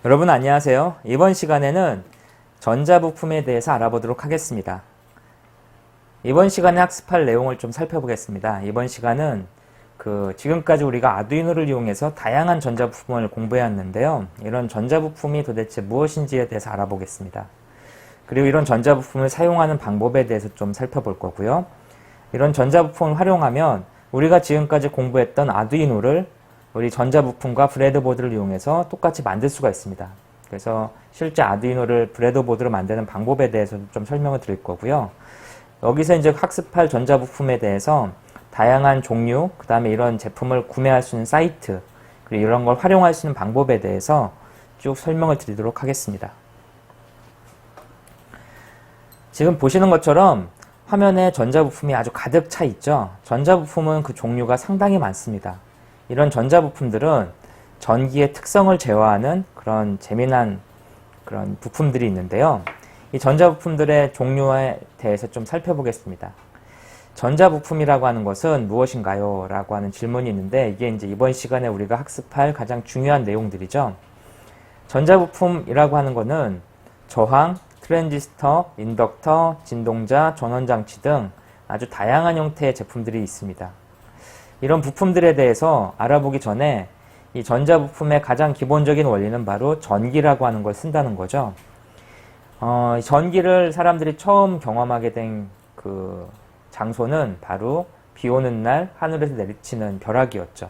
여러분 안녕하세요. 이번 시간에는 전자부품에 대해서 알아보도록 하겠습니다. 이번 시간에 학습할 내용을 좀 살펴보겠습니다. 이번 시간은 지금까지 우리가 아두이노를 이용해서 다양한 전자부품을 공부해왔는데요. 이런 전자부품이 도대체 무엇인지에 대해서 알아보겠습니다. 그리고 이런 전자부품을 사용하는 방법에 대해서 좀 살펴볼 거고요. 이런 전자부품을 활용하면 우리가 지금까지 공부했던 아두이노를 우리 전자부품과 브레드보드를 이용해서 똑같이 만들 수가 있습니다. 그래서 실제 아두이노를 브레드보드로 만드는 방법에 대해서 좀 설명을 드릴 거고요. 여기서 이제 학습할 전자부품에 대해서 다양한 종류, 그 다음에 이런 제품을 구매할 수 있는 사이트, 그리고 이런 걸 활용할 수 있는 방법에 대해서 쭉 설명을 드리도록 하겠습니다. 지금 보시는 것처럼 화면에 전자부품이 아주 가득 차 있죠. 전자부품은 그 종류가 상당히 많습니다. 이런 전자부품들은 전기의 특성을 제어하는 그런 재미난 그런 부품들이 있는데요. 이 전자부품들의 종류에 대해서 좀 살펴보겠습니다. 전자부품이라고 하는 것은 무엇인가요? 라고 하는 질문이 있는데 이게 이제 이번 시간에 우리가 학습할 가장 중요한 내용들이죠. 전자부품이라고 하는 것은 저항, 트랜지스터, 인덕터, 진동자, 전원장치 등 아주 다양한 형태의 제품들이 있습니다. 이런 부품들에 대해서 알아보기 전에 이 전자부품의 가장 기본적인 원리는 바로 전기라고 하는 걸 쓴다는 거죠. 전기를 사람들이 처음 경험하게 된 그 장소는 바로 비 오는 날 하늘에서 내리치는 벼락이었죠.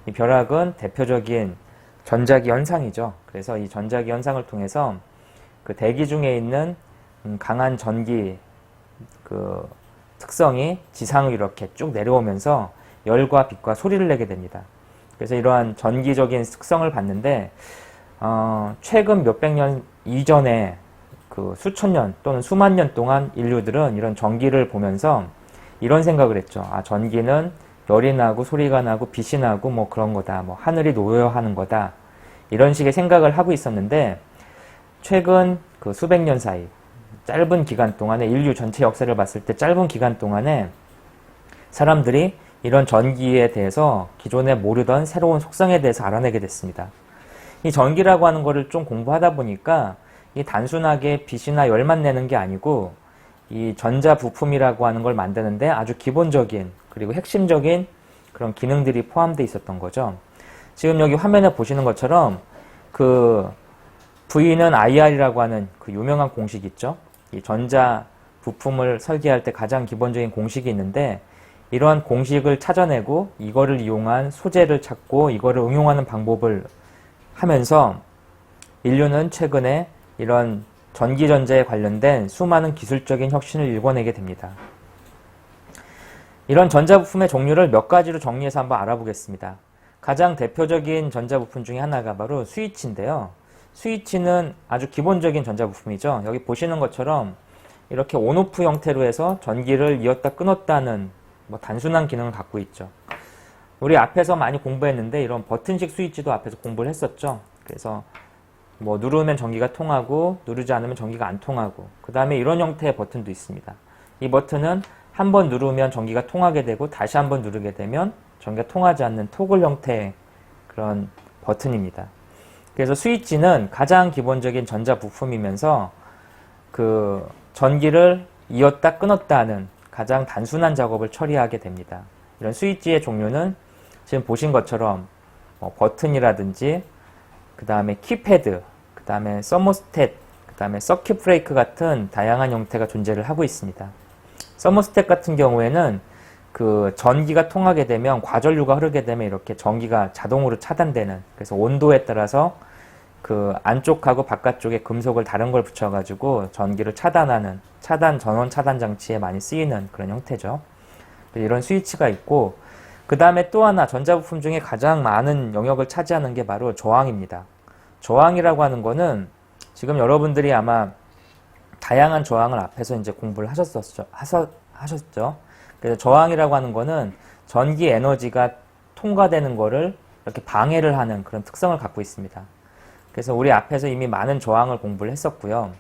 이 벼락은 대표적인 전자기 현상이죠. 그래서 이 전자기 현상을 통해서 그 대기 중에 있는 강한 전기 특성이 지상으로 이렇게 쭉 내려오면서 열과 빛과 소리를 내게 됩니다. 그래서 이러한 전기적인 특성을 봤는데 최근 몇백 년 이전에 수천 년 또는 수만 년 동안 인류들은 이런 전기를 보면서 이런 생각을 했죠. 전기는 열이 나고 소리가 나고 빛이 나고 뭐 그런 거다. 뭐 하늘이 놓여하는 거다. 이런 식의 생각을 하고 있었는데 최근 수백 년 사이 짧은 기간 동안에 인류 전체 역사를 봤을 때 짧은 기간 동안에 사람들이 이런 전기에 대해서 기존에 모르던 새로운 속성에 대해서 알아내게 됐습니다. 이 전기라고 하는 거를 좀 공부하다 보니까 이 단순하게 빛이나 열만 내는 게 아니고 이 전자 부품이라고 하는 걸 만드는데 아주 기본적인 그리고 핵심적인 그런 기능들이 포함되어 있었던 거죠. 지금 여기 화면에 보시는 것처럼 V는 IR이라고 하는 그 유명한 공식 있죠. 이 전자 부품을 설계할 때 가장 기본적인 공식이 있는데 이러한 공식을 찾아내고 이거를 이용한 소재를 찾고 이거를 응용하는 방법을 하면서 인류는 최근에 이런 전기전자에 관련된 수많은 기술적인 혁신을 일궈내게 됩니다. 이런 전자부품의 종류를 몇 가지로 정리해서 한번 알아보겠습니다. 가장 대표적인 전자부품 중에 하나가 바로 스위치인데요. 스위치는 아주 기본적인 전자부품이죠. 여기 보시는 것처럼 이렇게 온오프 형태로 해서 전기를 이었다 끊었다는 단순한 기능을 갖고 있죠. 우리 앞에서 많이 공부했는데 이런 버튼식 스위치도 앞에서 공부를 했었죠. 그래서 누르면 전기가 통하고 누르지 않으면 전기가 안 통하고 그 다음에 이런 형태의 버튼도 있습니다. 이 버튼은 한번 누르면 전기가 통하게 되고 다시 한번 누르게 되면 전기가 통하지 않는 토글 형태의 그런 버튼입니다. 그래서 스위치는 가장 기본적인 전자 부품이면서 전기를 이었다 끊었다 하는 가장 단순한 작업을 처리하게 됩니다. 이런 스위치의 종류는 지금 보신 것처럼 버튼이라든지 그 다음에 키패드, 그 다음에 서모스탯, 그 다음에 서킷 브레이크 같은 다양한 형태가 존재를 하고 있습니다. 서모스탯 같은 경우에는 전기가 통하게 되면 과전류가 흐르게 되면 이렇게 전기가 자동으로 차단되는, 그래서 온도에 따라서 안쪽하고 바깥쪽에 금속을 다른 걸 붙여가지고 전기를 차단하는 전원 차단 장치에 많이 쓰이는 그런 형태죠. 이런 스위치가 있고 그 다음에 또 하나 전자부품 중에 가장 많은 영역을 차지하는 게 바로 저항입니다. 저항이라고 하는 거는 지금 여러분들이 아마 다양한 저항을 앞에서 이제 공부를 하셨죠. 그래서 저항이라고 하는 거는 전기 에너지가 통과되는 거를 이렇게 방해를 하는 그런 특성을 갖고 있습니다. 그래서 우리 앞에서 이미 많은 저항을 공부를 했었고요.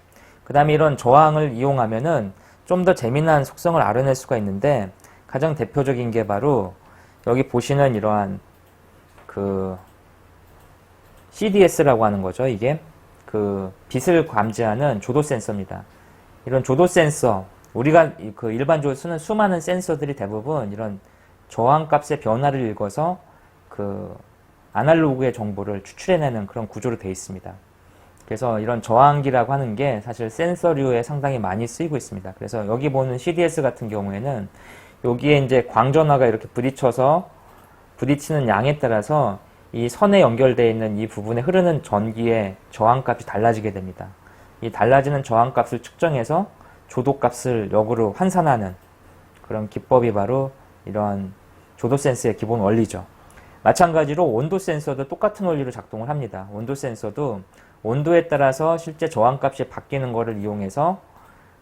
그 다음에 이런 저항을 이용하면은 좀 더 재미난 속성을 알아낼 수가 있는데, 가장 대표적인 게 바로 여기 보시는 이러한 그 CDS라고 하는 거죠. 이게 그 빛을 감지하는 조도 센서입니다. 이런 조도 센서, 우리가 그 일반적으로 쓰는 수많은 센서들이 대부분 이런 저항값의 변화를 읽어서 그 아날로그의 정보를 추출해내는 그런 구조로 되어 있습니다. 그래서 이런 저항기라고 하는 게 사실 센서류에 상당히 많이 쓰이고 있습니다. 그래서 여기 보는 CDS 같은 경우에는 여기에 이제 광전화가 이렇게 부딪히는 양에 따라서 이 선에 연결되어 있는 이 부분에 흐르는 전기의 저항값이 달라지게 됩니다. 이 달라지는 저항값을 측정해서 조도값을 역으로 환산하는 그런 기법이 바로 이러한 조도 센서의 기본 원리죠. 마찬가지로 온도 센서도 똑같은 원리로 작동을 합니다. 온도 센서도 온도에 따라서 실제 저항값이 바뀌는 것을 이용해서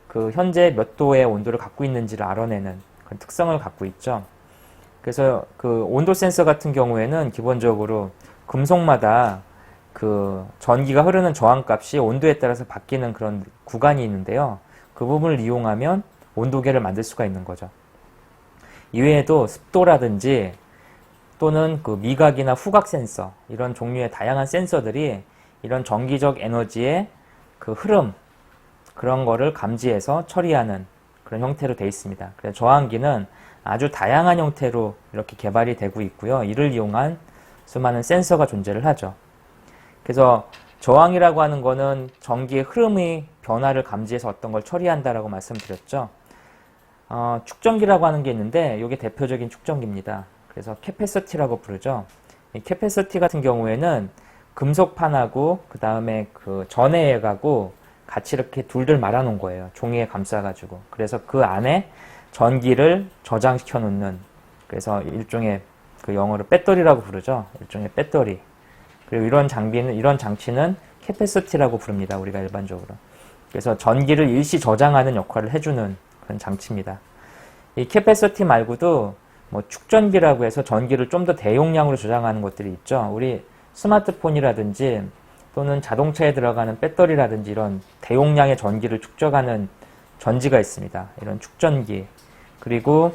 그 현재 몇 도의 온도를 갖고 있는지를 알아내는 그런 특성을 갖고 있죠. 그래서 그 온도 센서 같은 경우에는 기본적으로 금속마다 그 전기가 흐르는 저항값이 온도에 따라서 바뀌는 그런 구간이 있는데요. 그 부분을 이용하면 온도계를 만들 수가 있는 거죠. 이외에도 습도라든지 또는 그 미각이나 후각 센서, 이런 종류의 다양한 센서들이 이런 전기적 에너지의 그 흐름, 그런 거를 감지해서 처리하는 그런 형태로 되어 있습니다. 그래서 저항기는 아주 다양한 형태로 이렇게 개발이 되고 있고요. 이를 이용한 수많은 센서가 존재를 하죠. 그래서 저항이라고 하는 거는 전기의 흐름의 변화를 감지해서 어떤 걸 처리한다라고 말씀드렸죠. 축전기라고 하는 게 있는데 이게 대표적인 축전기입니다. 그래서 캐패시티라고 부르죠. 이 캐패시티 같은 경우에는 금속판하고 그 다음에 그 전해액하고 같이 이렇게 둘둘 말아 놓은 거예요. 종이에 감싸가지고. 그래서 그 안에 전기를 저장시켜 놓는, 그래서 일종의 그 영어로 배터리라고 부르죠. 일종의 배터리. 그리고 이런 장치는 캐패시티라고 부릅니다. 우리가 일반적으로. 그래서 전기를 일시 저장하는 역할을 해주는 그런 장치입니다. 이 캐패시티 말고도 뭐 축전기라고 해서 전기를 좀 더 대용량으로 저장하는 것들이 있죠. 우리 스마트폰이라든지 또는 자동차에 들어가는 배터리라든지 이런 대용량의 전기를 축적하는 전지가 있습니다. 이런 축전기. 그리고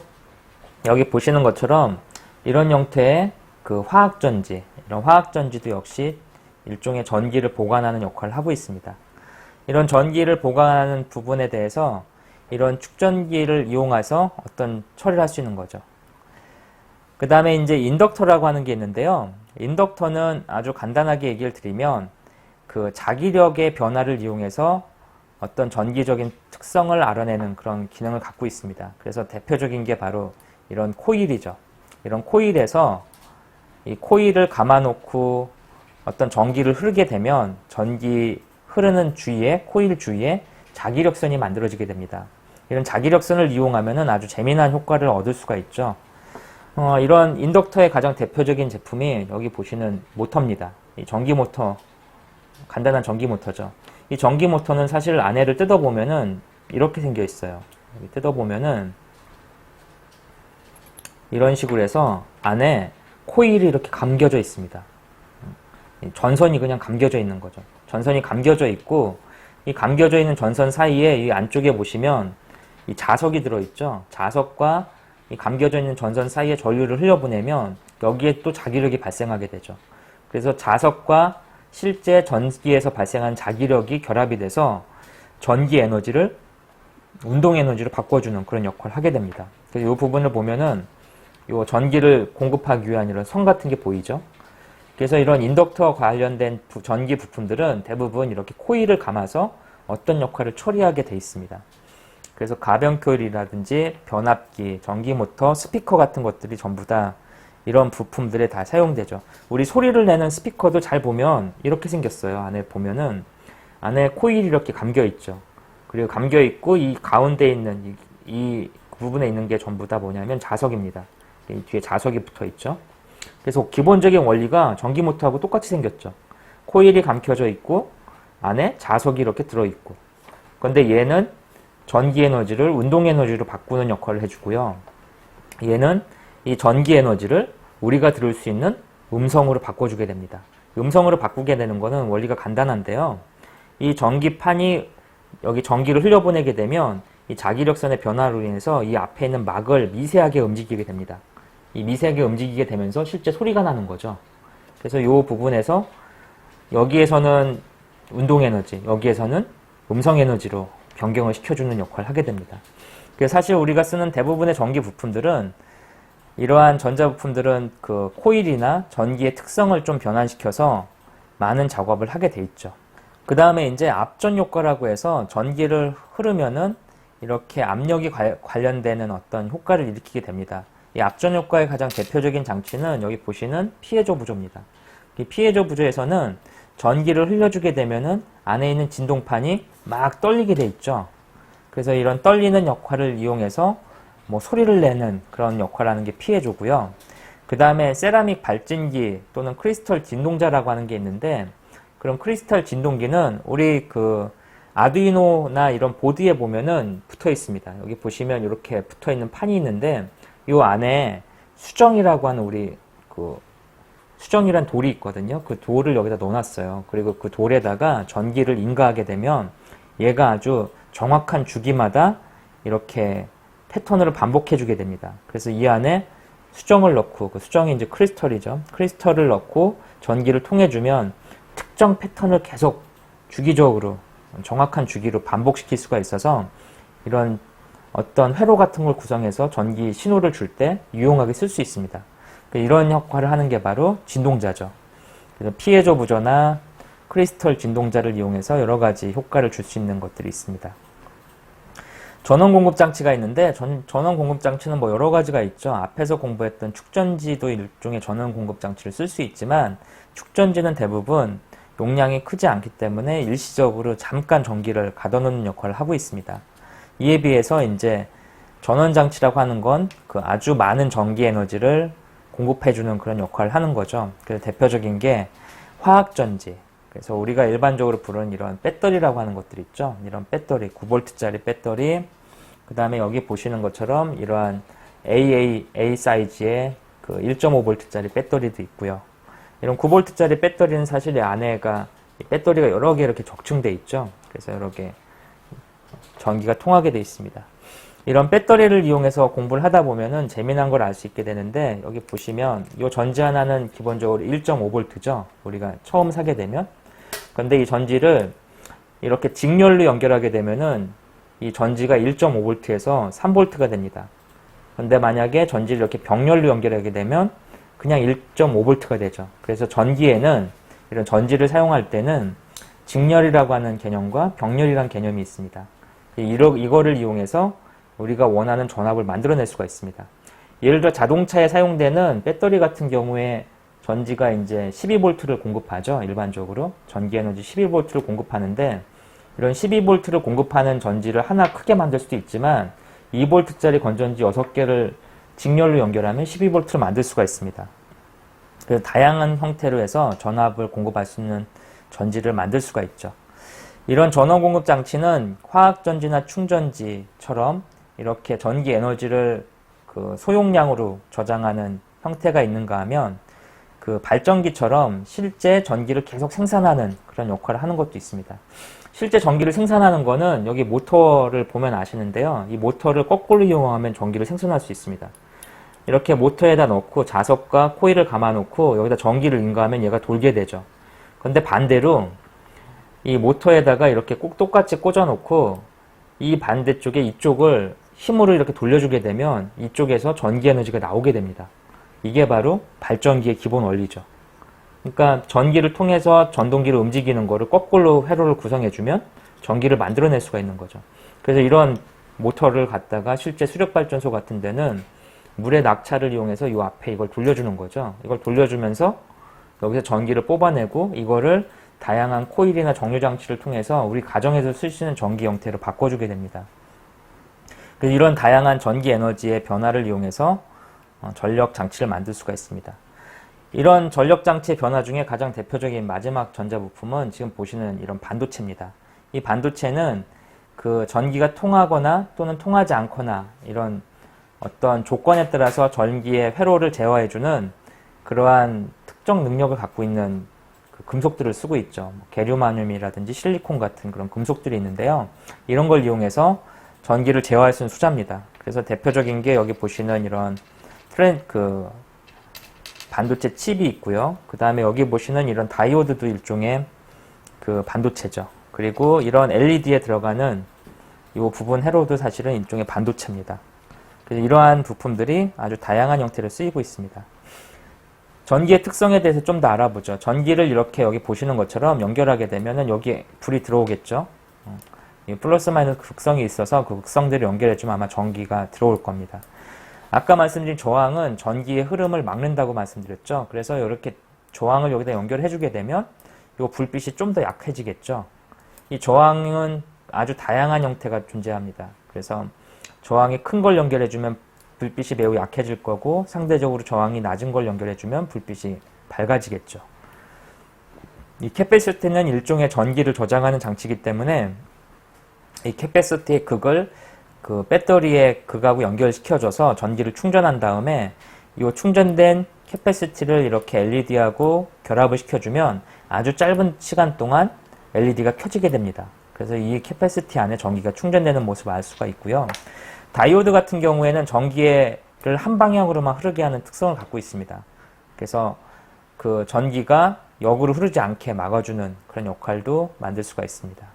여기 보시는 것처럼 이런 형태의 그 화학전지, 이런 화학전지도 역시 일종의 전기를 보관하는 역할을 하고 있습니다. 이런 전기를 보관하는 부분에 대해서 이런 축전기를 이용해서 어떤 처리를 할 수 있는 거죠. 그 다음에 이제 인덕터라고 하는 게 있는데요. 인덕터는 아주 간단하게 얘기를 드리면 그 자기력의 변화를 이용해서 어떤 전기적인 특성을 알아내는 그런 기능을 갖고 있습니다. 그래서 대표적인 게 바로 이런 코일이죠. 이런 코일에서 이 코일을 감아놓고 어떤 전기를 흐르게 되면 전기 흐르는 주위에, 코일 주위에 자기력선이 만들어지게 됩니다. 이런 자기력선을 이용하면 아주 재미난 효과를 얻을 수가 있죠. 이런 인덕터의 가장 대표적인 제품이 여기 보시는 모터입니다. 이 전기 모터, 간단한 전기 모터죠. 이 전기 모터는 사실 안에를 뜯어보면은 이렇게 생겨 있어요. 여기 뜯어보면은 이런 식으로 해서 안에 코일이 이렇게 감겨져 있습니다. 전선이 그냥 감겨져 있는 거죠. 전선이 감겨져 있고, 이 감겨져 있는 전선 사이에 이 안쪽에 보시면 이 자석이 들어있죠. 자석과 이 감겨져 있는 전선 사이에 전류를 흘려보내면 여기에 또 자기력이 발생하게 되죠. 그래서 자석과 실제 전기에서 발생한 자기력이 결합이 돼서 전기 에너지를 운동 에너지로 바꿔주는 그런 역할을 하게 됩니다. 그래서 이 부분을 보면은 이 전기를 공급하기 위한 이런 선 같은 게 보이죠. 그래서 이런 인덕터 관련된 전기 부품들은 대부분 이렇게 코일을 감아서 어떤 역할을 처리하게 돼 있습니다. 그래서 가변코일이라든지 변압기, 전기모터, 스피커 같은 것들이 전부 다 이런 부품들에 다 사용되죠. 우리 소리를 내는 스피커도 잘 보면 이렇게 생겼어요. 안에 보면은 안에 코일이 이렇게 감겨 있죠. 그리고 감겨 있고 이 가운데 있는 이 부분에 있는 게 전부 다 뭐냐면 자석입니다. 이 뒤에 자석이 붙어 있죠. 그래서 기본적인 원리가 전기모터하고 똑같이 생겼죠. 코일이 감겨져 있고 안에 자석이 이렇게 들어 있고. 그런데 얘는 전기 에너지를 운동 에너지로 바꾸는 역할을 해주고요. 얘는 이 전기 에너지를 우리가 들을 수 있는 음성으로 바꿔주게 됩니다. 음성으로 바꾸게 되는 것은 원리가 간단한데요. 이 전기판이 여기 전기를 흘려보내게 되면 이 자기력선의 변화로 인해서 이 앞에 있는 막을 미세하게 움직이게 됩니다. 이 미세하게 움직이게 되면서 실제 소리가 나는 거죠. 그래서 이 부분에서 여기에서는 운동에너지, 여기에서는 음성에너지로 변경을 시켜주는 역할을 하게 됩니다. 그래서 사실 우리가 쓰는 대부분의 전기 부품들은 이러한 전자부품들은 그 코일이나 전기의 특성을 좀 변환시켜서 많은 작업을 하게 돼 있죠. 그 다음에 이제 압전 효과라고 해서 전기를 흐르면은 이렇게 압력이 관련되는 어떤 효과를 일으키게 됩니다. 이 압전 효과의 가장 대표적인 장치는 여기 보시는 피에조 부조입니다. 이 피에조 부조에서는 전기를 흘려주게 되면은 안에 있는 진동판이 막 떨리게 돼 있죠. 그래서 이런 떨리는 역할을 이용해서 뭐 소리를 내는 그런 역할을 하는 게 피에조고요. 그 다음에 세라믹 발진기 또는 크리스털 진동자라고 하는 게 있는데, 그럼 크리스탈 진동기는 우리 그 아두이노나 이런 보드에 보면은 붙어 있습니다. 여기 보시면 이렇게 붙어 있는 판이 있는데, 이 안에 수정이라고 하는 우리 그 수정이란 돌이 있거든요. 그 돌을 여기다 넣어놨어요. 그리고 그 돌에다가 전기를 인가하게 되면 얘가 아주 정확한 주기마다 이렇게 패턴을 반복해 주게 됩니다. 그래서 이 안에 수정을 넣고, 그 수정이 이제 크리스털이죠. 크리스털을 넣고 전기를 통해 주면 특정 패턴을 계속 주기적으로 정확한 주기로 반복시킬 수가 있어서 이런 어떤 회로 같은 걸 구성해서 전기 신호를 줄 때 유용하게 쓸 수 있습니다. 이런 역할을 하는 게 바로 진동자죠. 그래서 피에조 부조나 크리스털 진동자를 이용해서 여러 가지 효과를 줄 수 있는 것들이 있습니다. 전원 공급 장치가 있는데, 전원 공급 장치는 뭐 여러 가지가 있죠. 앞에서 공부했던 축전지도 일종의 전원 공급 장치를 쓸 수 있지만, 축전지는 대부분 용량이 크지 않기 때문에 일시적으로 잠깐 전기를 가둬놓는 역할을 하고 있습니다. 이에 비해서 이제 전원 장치라고 하는 건 그 아주 많은 전기 에너지를 공급해주는 그런 역할을 하는 거죠. 그래서 대표적인 게 화학전지. 그래서 우리가 일반적으로 부르는 이런 배터리라고 하는 것들 있죠. 이런 배터리, 9V짜리 배터리, 그 다음에 여기 보시는 것처럼 이러한 AA 사이즈의 그 1.5V짜리 배터리도 있고요. 이런 9V짜리 배터리는 사실 이 안에가 배터리가 여러 개 이렇게 적층돼 있죠. 그래서 여러 개 전기가 통하게 돼 있습니다. 이런 배터리를 이용해서 공부를 하다 보면은 재미난 걸 알 수 있게 되는데, 여기 보시면 이 전지 하나는 기본적으로 1.5V죠. 우리가 처음 사게 되면. 그런데 이 전지를 이렇게 직렬로 연결하게 되면은 이 전지가 1.5V에서 3V가 됩니다. 그런데 만약에 전지를 이렇게 병렬로 연결하게 되면 그냥 1.5V가 되죠. 그래서 전기에는 이런 전지를 사용할 때는 직렬이라고 하는 개념과 병렬이라는 개념이 있습니다. 이거를 이용해서 우리가 원하는 전압을 만들어낼 수가 있습니다. 예를 들어 자동차에 사용되는 배터리 같은 경우에 전지가 이제 12V를 공급하죠. 일반적으로 전기 에너지 12V를 공급하는데, 이런 12V를 공급하는 전지를 하나 크게 만들 수도 있지만 2V짜리 건전지 6개를 직렬로 연결하면 12V를 만들 수가 있습니다. 그래서 다양한 형태로 해서 전압을 공급할 수 있는 전지를 만들 수가 있죠. 이런 전원 공급 장치는 화학전지나 충전지처럼 이렇게 전기 에너지를 그 소용량으로 저장하는 형태가 있는가 하면 그 발전기처럼 실제 전기를 계속 생산하는 그런 역할을 하는 것도 있습니다. 실제 전기를 생산하는 거는 여기 모터를 보면 아시는데요. 이 모터를 거꾸로 이용하면 전기를 생산할 수 있습니다. 이렇게 모터에다 넣고 자석과 코일을 감아 놓고 여기다 전기를 인가하면 얘가 돌게 되죠. 그런데 반대로 이 모터에다가 이렇게 꼭 똑같이 꽂아 놓고 이 반대쪽에 이쪽을 힘으로 이렇게 돌려주게 되면 이쪽에서 전기 에너지가 나오게 됩니다. 이게 바로 발전기의 기본 원리죠. 그러니까 전기를 통해서 전동기를 움직이는 거를 거꾸로 회로를 구성해주면 전기를 만들어낼 수가 있는 거죠. 그래서 이런 모터를 갖다가 실제 수력발전소 같은 데는 물의 낙차를 이용해서 이 앞에 이걸 돌려주는 거죠. 이걸 돌려주면서 여기서 전기를 뽑아내고 이거를 다양한 코일이나 정류장치를 통해서 우리 가정에서 쓸 수 있는 전기 형태로 바꿔주게 됩니다. 그래서 이런 다양한 전기 에너지의 변화를 이용해서 전력 장치를 만들 수가 있습니다. 이런 전력 장치의 변화 중에 가장 대표적인 마지막 전자부품은 지금 보시는 이런 반도체입니다. 이 반도체는 그 전기가 통하거나 또는 통하지 않거나 이런 어떤 조건에 따라서 전기의 회로를 제어해주는 그러한 특정 능력을 갖고 있는 그 금속들을 쓰고 있죠. 게르마늄이라든지 실리콘 같은 그런 금속들이 있는데요. 이런 걸 이용해서 전기를 제어할 수 있는 수자입니다. 그래서 대표적인 게 여기 보시는 이런 반도체 칩이 있고요. 그 다음에 여기 보시는 이런 다이오드도 일종의 그 반도체죠. 그리고 이런 LED에 들어가는 이 부분 회로도 사실은 일종의 반도체입니다. 그래서 이러한 부품들이 아주 다양한 형태로 쓰이고 있습니다. 전기의 특성에 대해서 좀 더 알아보죠. 전기를 이렇게 여기 보시는 것처럼 연결하게 되면은 여기에 불이 들어오겠죠. 플러스 마이너스 극성이 있어서 그 극성들을 연결해주면 아마 전기가 들어올 겁니다. 아까 말씀드린 저항은 전기의 흐름을 막는다고 말씀드렸죠. 그래서 이렇게 저항을 여기다 연결해주게 되면 이 불빛이 좀 더 약해지겠죠. 이 저항은 아주 다양한 형태가 존재합니다. 그래서 저항이 큰 걸 연결해주면 불빛이 매우 약해질 거고 상대적으로 저항이 낮은 걸 연결해주면 불빛이 밝아지겠죠. 이 캐패시티는 일종의 전기를 저장하는 장치이기 때문에 이 캐패시티의 극을 그 배터리의 극하고 연결시켜줘서 전기를 충전한 다음에 이 충전된 캐패시티를 이렇게 LED하고 결합을 시켜주면 아주 짧은 시간 동안 LED가 켜지게 됩니다. 그래서 이 캐패시티 안에 전기가 충전되는 모습을 알 수가 있고요. 다이오드 같은 경우에는 전기를 한 방향으로만 흐르게 하는 특성을 갖고 있습니다. 그래서 그 전기가 역으로 흐르지 않게 막아주는 그런 역할도 만들 수가 있습니다.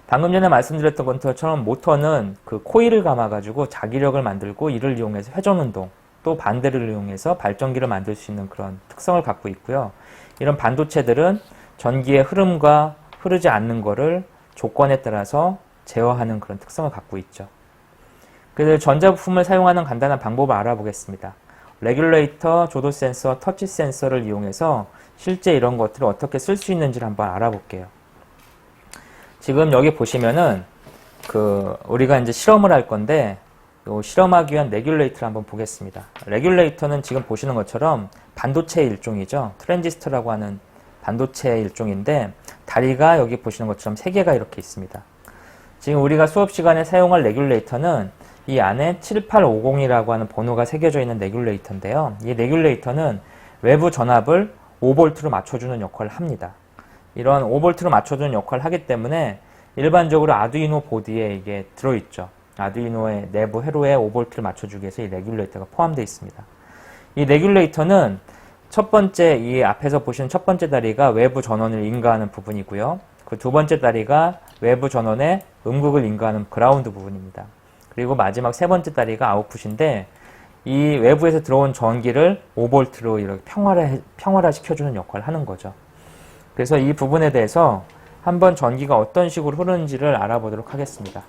방금 전에 말씀드렸던 것처럼 모터는 그 코일을 감아가지고 자기력을 만들고 이를 이용해서 회전운동, 또 반대를 이용해서 발전기를 만들 수 있는 그런 특성을 갖고 있고요. 이런 반도체들은 전기의 흐름과 흐르지 않는 것을 조건에 따라서 제어하는 그런 특성을 갖고 있죠. 그래서 전자부품을 사용하는 간단한 방법을 알아보겠습니다. 레귤레이터, 조도 센서, 터치 센서를 이용해서 실제 이런 것들을 어떻게 쓸 수 있는지를 한번 알아볼게요. 지금 여기 보시면은 우리가 이제 실험을 할 건데 요 실험하기 위한 레귤레이터를 한번 보겠습니다. 레귤레이터는 지금 보시는 것처럼 반도체의 일종이죠. 트랜지스터라고 하는 반도체의 일종인데 다리가 여기 보시는 것처럼 3개가 이렇게 있습니다. 지금 우리가 수업 시간에 사용할 레귤레이터는 이 안에 7850이라고 하는 번호가 새겨져 있는 레귤레이터인데요. 이 레귤레이터는 외부 전압을 5V로 맞춰주는 역할을 합니다. 이런 5V로 맞춰주는 역할을 하기 때문에 일반적으로 아두이노 보드에 이게 들어있죠. 아두이노의 내부 회로에 5V를 맞춰주기 위해서 이 레귤레이터가 포함되어 있습니다. 이 레귤레이터는 첫 번째, 이 앞에서 보시는 첫 번째 다리가 외부 전원을 인가하는 부분이고요. 그 두 번째 다리가 외부 전원의 음극을 인가하는 그라운드 부분입니다. 그리고 마지막 세 번째 다리가 아웃풋인데 이 외부에서 들어온 전기를 5V로 이렇게 평활화시켜주는 역할을 하는 거죠. 그래서 이 부분에 대해서 한번 전기가 어떤 식으로 흐르는지를 알아보도록 하겠습니다.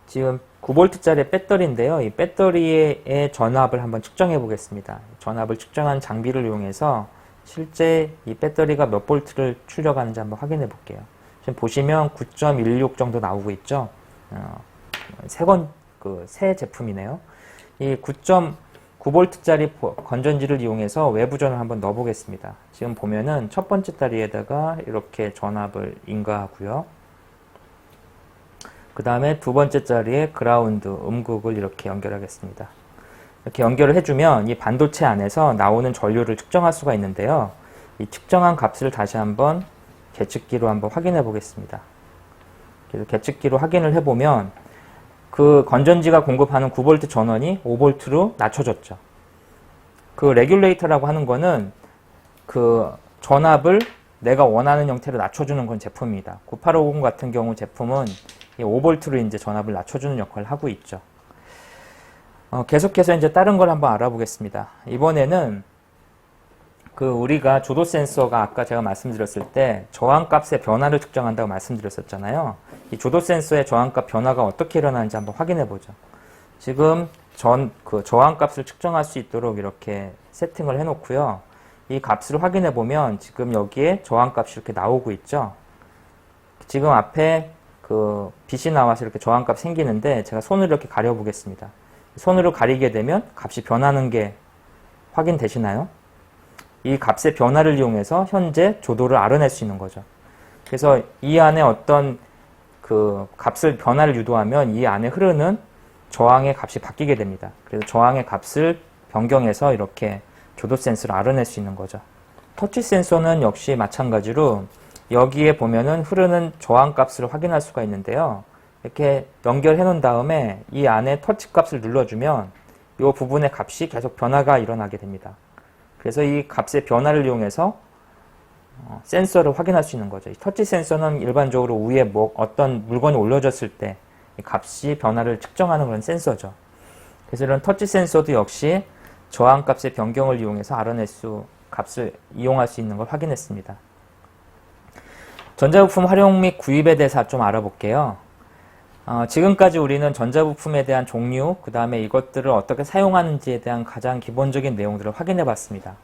지금 9V짜리 배터리인데요. 이 배터리의 전압을 한번 측정해 보겠습니다. 전압을 측정한 장비를 이용해서 실제 이 배터리가 몇 볼트를 출력하는지 한번 확인해 볼게요. 지금 보시면 9.16 정도 나오고 있죠. 새 제품이네요. 이 9.9V짜리 건전지를 이용해서 외부 전원을 한번 넣어 보겠습니다. 지금 보면은 첫 번째 다리에다가 이렇게 전압을 인가하고요. 그 다음에 두 번째 자리에 그라운드, 음극을 이렇게 연결하겠습니다. 이렇게 연결을 해주면 이 반도체 안에서 나오는 전류를 측정할 수가 있는데요. 이 측정한 값을 다시 한번 계측기로 한번 확인해 보겠습니다. 그래서 계측기로 확인을 해보면 그 건전지가 공급하는 9V 전원이 5V로 낮춰졌죠. 그 레귤레이터라고 하는 거는 그 전압을 내가 원하는 형태로 낮춰주는 건 제품입니다. 9850 같은 경우 제품은 5V로 이제 전압을 낮춰주는 역할을 하고 있죠. 계속해서 이제 다른 걸 한번 알아보겠습니다. 이번에는 우리가 조도 센서가 아까 제가 말씀드렸을 때 저항값의 변화를 측정한다고 말씀드렸었잖아요. 이 조도 센서의 저항값 변화가 어떻게 일어나는지 한번 확인해 보죠. 지금 저항값을 측정할 수 있도록 이렇게 세팅을 해 놓고요. 이 값을 확인해 보면 지금 여기에 저항값이 이렇게 나오고 있죠. 지금 앞에 빛이 나와서 이렇게 저항값 생기는데 제가 손으로 이렇게 가려 보겠습니다. 손으로 가리게 되면 값이 변하는 게 확인되시나요? 이 값의 변화를 이용해서 현재 조도를 알아낼 수 있는 거죠. 그래서 이 안에 어떤 값을 변화를 유도하면 이 안에 흐르는 저항의 값이 바뀌게 됩니다. 그래서 저항의 값을 변경해서 이렇게 조도 센서를 알아낼 수 있는 거죠. 터치 센서는 역시 마찬가지로 여기에 보면은 흐르는 저항 값을 확인할 수가 있는데요. 이렇게 연결해 놓은 다음에 이 안에 터치 값을 눌러주면 이 부분의 값이 계속 변화가 일어나게 됩니다. 그래서 이 값의 변화를 이용해서 센서를 확인할 수 있는 거죠. 이 터치 센서는 일반적으로 위에 어떤 물건이 올려졌을 때 이 값이 변화를 측정하는 그런 센서죠. 그래서 이런 터치 센서도 역시 저항 값의 변경을 이용해서 값을 이용할 수 있는 걸 확인했습니다. 전자부품 활용 및 구입에 대해서 좀 알아볼게요. 지금까지 우리는 전자부품에 대한 종류, 그 다음에 이것들을 어떻게 사용하는지에 대한 가장 기본적인 내용들을 확인해 봤습니다.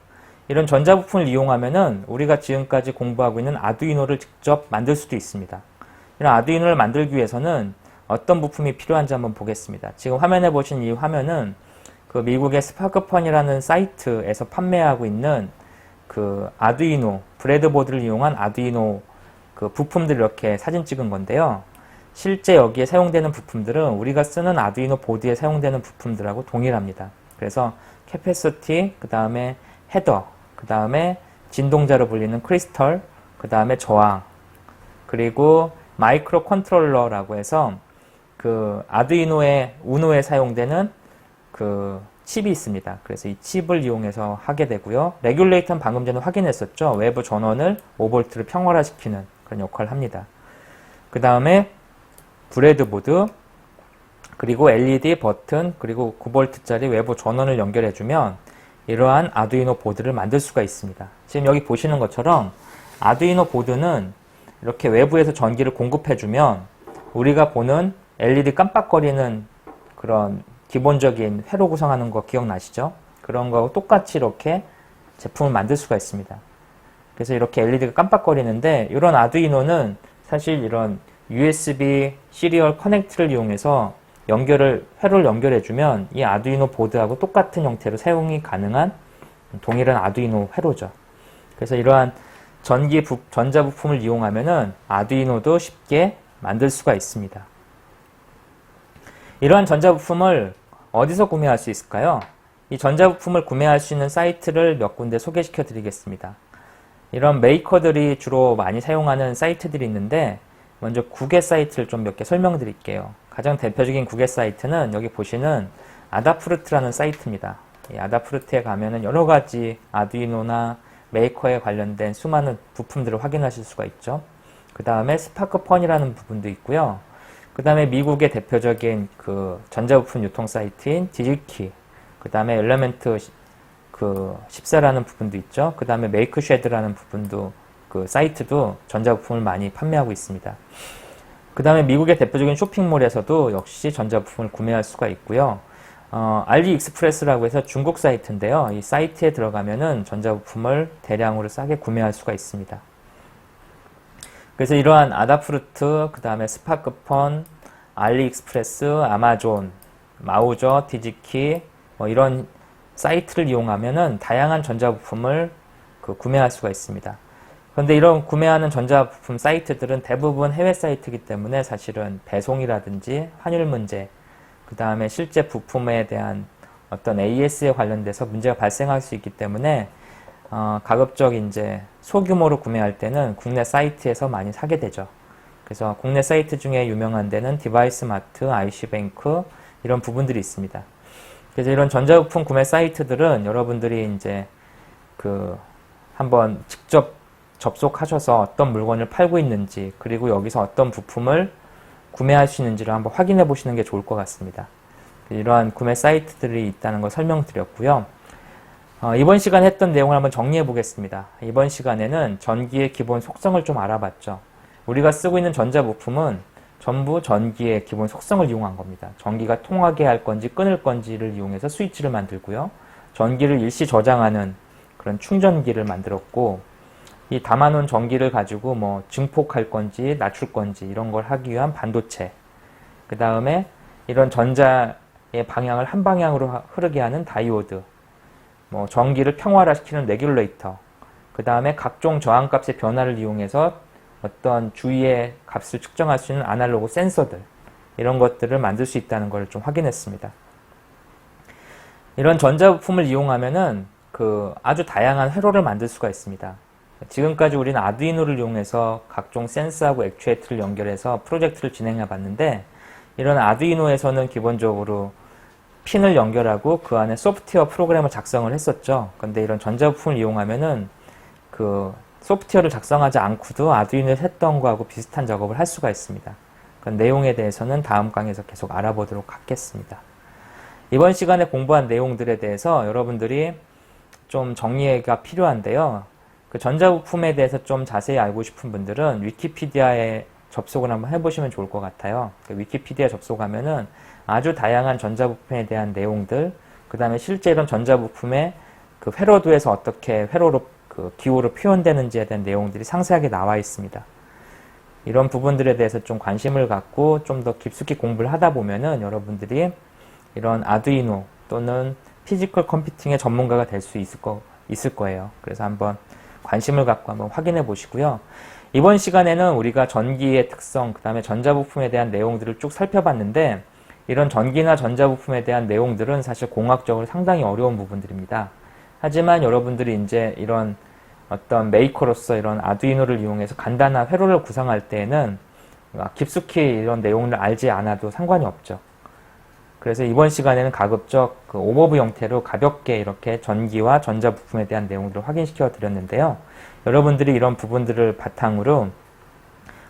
이런 전자부품을 이용하면은 우리가 지금까지 공부하고 있는 아두이노를 직접 만들 수도 있습니다. 이런 아두이노를 만들기 위해서는 어떤 부품이 필요한지 한번 보겠습니다. 지금 화면에 보신 이 화면은 그 미국의 스파크펀이라는 사이트에서 판매하고 있는 그 아두이노, 브레드보드를 이용한 아두이노 그 부품들 이렇게 사진 찍은 건데요. 실제 여기에 사용되는 부품들은 우리가 쓰는 아두이노 보드에 사용되는 부품들하고 동일합니다. 그래서 캐패시티, 그 다음에 헤더, 그 다음에 진동자로 불리는 크리스털, 그 다음에 저항, 그리고 마이크로 컨트롤러라고 해서 그 아두이노의 우노에 사용되는 그 칩이 있습니다. 그래서 이 칩을 이용해서 하게 되고요. 레귤레이터는 방금 전에 확인했었죠. 외부 전원을 5V로 평활화시키는 그런 역할을 합니다. 그 다음에 브레드보드, 그리고 LED 버튼, 그리고 9V짜리 외부 전원을 연결해주면 이러한 아두이노 보드를 만들 수가 있습니다. 지금 여기 보시는 것처럼 아두이노 보드는 이렇게 외부에서 전기를 공급해주면 우리가 보는 LED 깜빡거리는 그런 기본적인 회로 구성하는 거 기억나시죠? 그런 거하고 똑같이 이렇게 제품을 만들 수가 있습니다. 그래서 이렇게 LED가 깜빡거리는데 이런 아두이노는 사실 이런 USB 시리얼 커넥트를 이용해서 회로를 연결해주면 이 아두이노 보드하고 똑같은 형태로 사용이 가능한 동일한 아두이노 회로죠. 그래서 이러한 전자부품을 이용하면은 아두이노도 쉽게 만들 수가 있습니다. 이러한 전자부품을 어디서 구매할 수 있을까요? 이 전자부품을 구매할 수 있는 사이트를 몇 군데 소개시켜 드리겠습니다. 이런 메이커들이 주로 많이 사용하는 사이트들이 있는데 먼저 국외 사이트를 좀 몇 개 설명드릴게요. 가장 대표적인 국외 사이트는 여기 보시는 아다프루트라는 사이트입니다. 이 아다프루트에 가면은 여러 가지 아두이노나 메이커에 관련된 수많은 부품들을 확인하실 수가 있죠. 그 다음에 스파크펀이라는 부분도 있고요. 그 다음에 미국의 대표적인 그 전자부품 유통 사이트인 디지키, 그 다음에 엘레멘트 14라는 부분도 있죠. 그 다음에 메이크쉐드라는 부분도 그 사이트도 전자부품을 많이 판매하고 있습니다. 그 다음에 미국의 대표적인 쇼핑몰에서도 역시 전자부품을 구매할 수가 있고요. 알리익스프레스라고 해서 중국 사이트인데요. 이 사이트에 들어가면은 전자부품을 대량으로 싸게 구매할 수가 있습니다. 그래서 이러한 아다프루트, 그 다음에 스파크펀, 알리익스프레스, 아마존, 마우저, 디지키 이런 사이트를 이용하면은 다양한 전자부품을 구매할 수가 있습니다. 그런데 이런 구매하는 전자부품 사이트들은 대부분 해외 사이트이기 때문에 사실은 배송이라든지 환율 문제, 그 다음에 실제 부품에 대한 어떤 AS에 관련돼서 문제가 발생할 수 있기 때문에 가급적 이제 소규모로 구매할 때는 국내 사이트에서 많이 사게 되죠. 그래서 국내 사이트 중에 유명한 데는 디바이스마트, IC뱅크 이런 부분들이 있습니다. 그래서 이런 전자부품 구매 사이트들은 여러분들이 이제 한번 직접 접속하셔서 어떤 물건을 팔고 있는지, 그리고 여기서 어떤 부품을 구매할 수 있는지를 한번 확인해 보시는 게 좋을 것 같습니다. 이러한 구매 사이트들이 있다는 걸 설명드렸고요. 이번 시간에 했던 내용을 한번 정리해 보겠습니다. 이번 시간에는 전기의 기본 속성을 좀 알아봤죠. 우리가 쓰고 있는 전자부품은 전부 전기의 기본 속성을 이용한 겁니다. 전기가 통하게 할 건지 끊을 건지를 이용해서 스위치를 만들고요. 전기를 일시 저장하는 그런 충전기를 만들었고, 이 담아놓은 전기를 가지고 증폭할 건지 낮출 건지 이런 걸 하기 위한 반도체, 그 다음에 이런 전자의 방향을 한 방향으로 흐르게 하는 다이오드, 전기를 평활화시키는 레귤레이터, 그 다음에 각종 저항값의 변화를 이용해서 어떤 주위의 값을 측정할 수 있는 아날로그 센서들, 이런 것들을 만들 수 있다는 걸 좀 확인했습니다. 이런 전자부품을 이용하면은 아주 다양한 회로를 만들 수가 있습니다. 지금까지 우리는 아두이노를 이용해서 각종 센서하고 액추에이터를 연결해서 프로젝트를 진행해 봤는데, 이런 아두이노에서는 기본적으로 핀을 연결하고 그 안에 소프트웨어 프로그램을 작성을 했었죠. 근데 이런 전자부품을 이용하면은 소프트웨어를 작성하지 않고도 아두이노에서 했던 거하고 비슷한 작업을 할 수가 있습니다. 그 내용에 대해서는 다음 강의에서 계속 알아보도록 하겠습니다. 이번 시간에 공부한 내용들에 대해서 여러분들이 좀 정리가 필요한데요. 그 전자부품에 대해서 좀 자세히 알고 싶은 분들은 위키피디아에 접속을 한번 해보시면 좋을 것 같아요. 그 위키피디아 접속하면은 아주 다양한 전자부품에 대한 내용들, 그 다음에 실제 이런 전자부품의 그 회로도에서 어떻게 회로로 기호로 표현되는지에 대한 내용들이 상세하게 나와 있습니다. 이런 부분들에 대해서 좀 관심을 갖고 좀 더 깊숙이 공부를 하다 보면은 여러분들이 이런 아두이노 또는 피지컬 컴퓨팅의 전문가가 될 수 있을 거예요. 그래서 한번 관심을 갖고 한번 확인해 보시고요. 이번 시간에는 우리가 전기의 특성, 그 다음에 전자부품에 대한 내용들을 쭉 살펴봤는데, 이런 전기나 전자부품에 대한 내용들은 사실 공학적으로 상당히 어려운 부분들입니다. 하지만 여러분들이 이제 이런 어떤 메이커로서 이런 아두이노를 이용해서 간단한 회로를 구성할 때에는 깊숙이 이런 내용을 알지 않아도 상관이 없죠. 그래서 이번 시간에는 가급적 오버뷰 형태로 가볍게 이렇게 전기와 전자부품에 대한 내용들을 확인시켜 드렸는데요. 여러분들이 이런 부분들을 바탕으로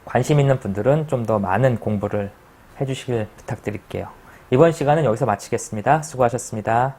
관심 있는 분들은 좀 더 많은 공부를 해주시길 부탁드릴게요. 이번 시간은 여기서 마치겠습니다. 수고하셨습니다.